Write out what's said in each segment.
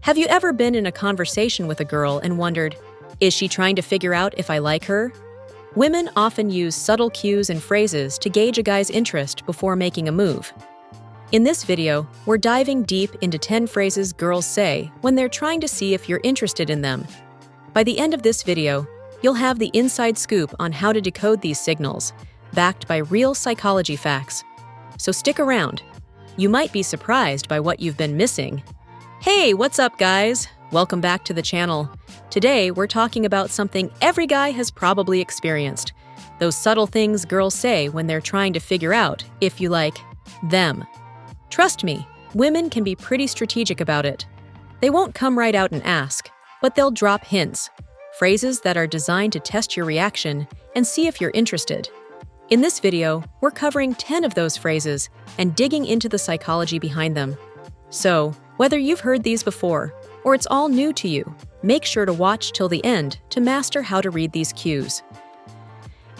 Have you ever been in a conversation with a girl and wondered, is she trying to figure out if I like her? Women often use subtle cues and phrases to gauge a guy's interest before making a move. In this video, we're diving deep into 10 phrases girls say when they're trying to see if you're interested in them. By the end of this video, you'll have the inside scoop on how to decode these signals, backed by real psychology facts. So stick around. You might be surprised by what you've been missing. Hey, what's up, guys? Welcome back to the channel. Today, we're talking about something every guy has probably experienced. Those subtle things girls say when they're trying to figure out if you like them. Trust me, women can be pretty strategic about it. They won't come right out and ask, but they'll drop hints, phrases that are designed to test your reaction and see if you're interested. In this video, we're covering 10 of those phrases and digging into the psychology behind them. So, whether you've heard these before or it's all new to you, make sure to watch till the end to master how to read these cues.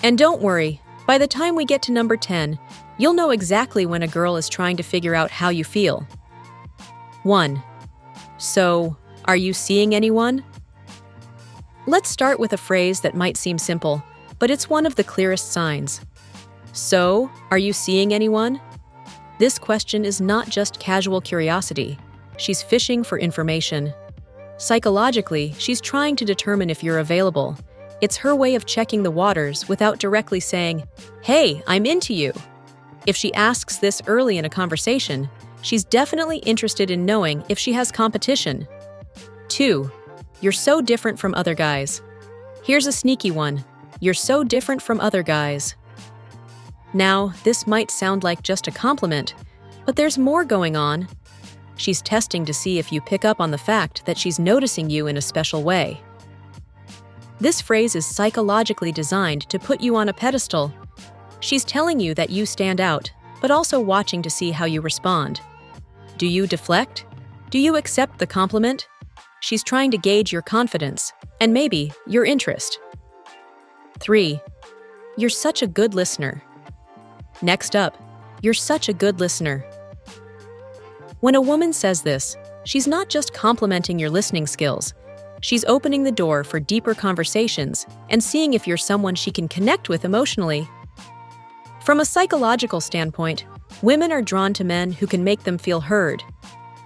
And don't worry, by the time we get to number 10, you'll know exactly when a girl is trying to figure out how you feel. 1. So, are you seeing anyone? Let's start with a phrase that might seem simple, but it's one of the clearest signs. So, are you seeing anyone? This question is not just casual curiosity. She's fishing for information. Psychologically, she's trying to determine if you're available. It's her way of checking the waters without directly saying, "Hey, I'm into you." If she asks this early in a conversation, she's definitely interested in knowing if she has competition. 2. You're so different from other guys. Here's a sneaky one. You're so different from other guys. Now, this might sound like just a compliment, but there's more going on. She's testing to see if you pick up on the fact that she's noticing you in a special way. This phrase is psychologically designed to put you on a pedestal. She's telling you that you stand out, but also watching to see how you respond. Do you deflect? Do you accept the compliment? She's trying to gauge your confidence, and maybe your interest. 3. You're such a good listener. Next up, you're such a good listener. When a woman says this, she's not just complimenting your listening skills. She's opening the door for deeper conversations and seeing if you're someone she can connect with emotionally. From a psychological standpoint, women are drawn to men who can make them feel heard.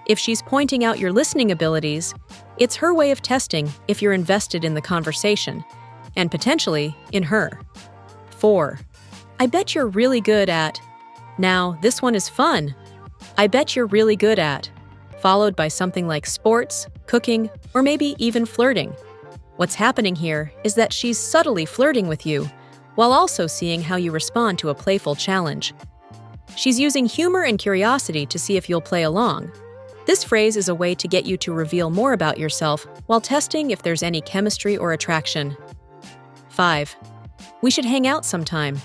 If she's pointing out your listening abilities, it's her way of testing if you're invested in the conversation, and potentially in her. 4. I bet you're really good at. Now, this one is fun. I bet you're really good at, followed by something like sports, cooking, or maybe even flirting. What's happening here is that she's subtly flirting with you, while also seeing how you respond to a playful challenge. She's using humor and curiosity to see if you'll play along. This phrase is a way to get you to reveal more about yourself while testing if there's any chemistry or attraction. 5. We should hang out sometime.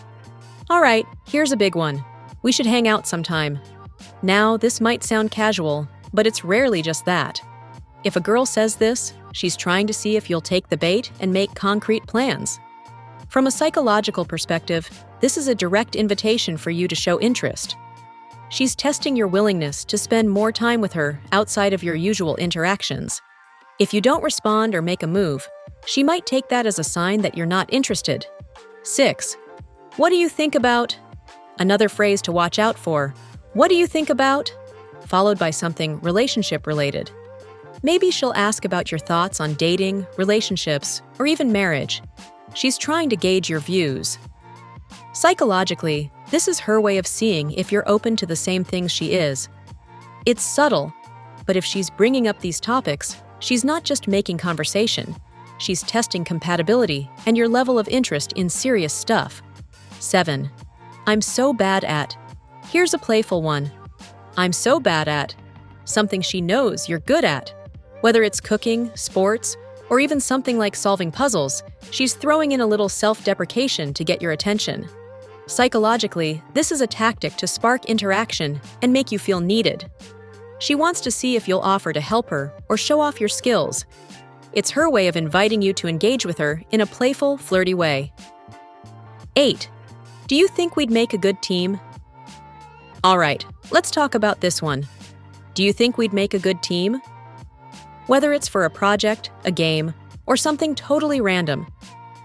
All right, here's a big one. We should hang out sometime. Now, this might sound casual, but it's rarely just that. If a girl says this, she's trying to see if you'll take the bait and make concrete plans. From a psychological perspective, this is a direct invitation for you to show interest. She's testing your willingness to spend more time with her outside of your usual interactions. If you don't respond or make a move, she might take that as a sign that you're not interested. 6. What do you think about? Another phrase to watch out for. What do you think about? Followed by something relationship-related. Maybe she'll ask about your thoughts on dating, relationships, or even marriage. She's trying to gauge your views. Psychologically, this is her way of seeing if you're open to the same things she is. It's subtle, but if she's bringing up these topics, she's not just making conversation. She's testing compatibility and your level of interest in serious stuff. 7. I'm so bad at. Here's a playful one. I'm so bad at. Something she knows you're good at. Whether it's cooking, sports, or even something like solving puzzles, she's throwing in a little self-deprecation to get your attention. Psychologically, this is a tactic to spark interaction and make you feel needed. She wants to see if you'll offer to help her or show off your skills. It's her way of inviting you to engage with her in a playful, flirty way. 8. Do you think we'd make a good team? All right, let's talk about this one. Do you think we'd make a good team? Whether it's for a project, a game, or something totally random,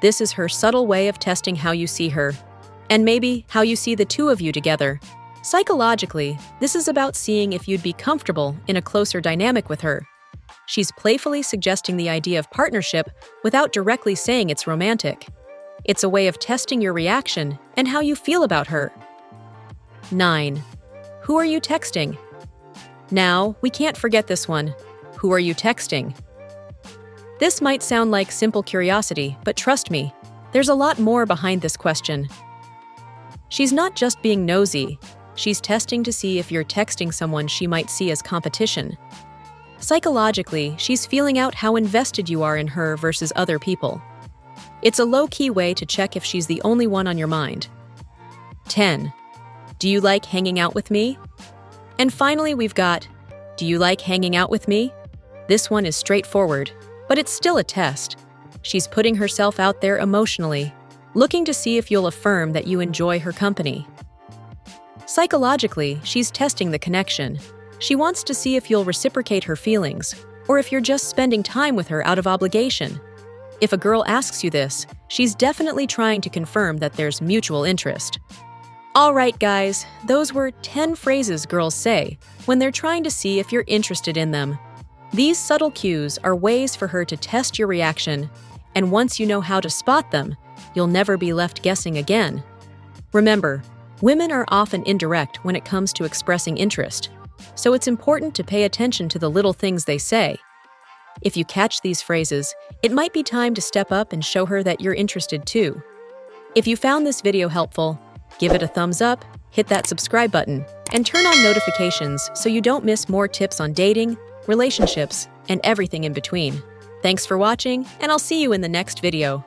this is her subtle way of testing how you see her, and maybe how you see the two of you together. Psychologically, this is about seeing if you'd be comfortable in a closer dynamic with her. She's playfully suggesting the idea of partnership without directly saying it's romantic. It's a way of testing your reaction and how you feel about her. 9. Who are you texting? Now, we can't forget this one. Who are you texting? This might sound like simple curiosity, but trust me, there's a lot more behind this question. She's not just being nosy, she's testing to see if you're texting someone she might see as competition. Psychologically, she's feeling out how invested you are in her versus other people. It's a low-key way to check if she's the only one on your mind. 10. Do you like hanging out with me? And finally, we've got, do you like hanging out with me? This one is straightforward, but it's still a test. She's putting herself out there emotionally, looking to see if you'll affirm that you enjoy her company. Psychologically, she's testing the connection. She wants to see if you'll reciprocate her feelings, or if you're just spending time with her out of obligation. If a girl asks you this, she's definitely trying to confirm that there's mutual interest. All right, guys, those were 10 phrases girls say when they're trying to see if you're interested in them. These subtle cues are ways for her to test your reaction, and once you know how to spot them, you'll never be left guessing again. Remember, women are often indirect when it comes to expressing interest, so it's important to pay attention to the little things they say. If you catch these phrases, it might be time to step up and show her that you're interested too. If you found this video helpful, give it a thumbs up, hit that subscribe button, and turn on notifications so you don't miss more tips on dating, relationships, and everything in between. Thanks for watching, and I'll see you in the next video.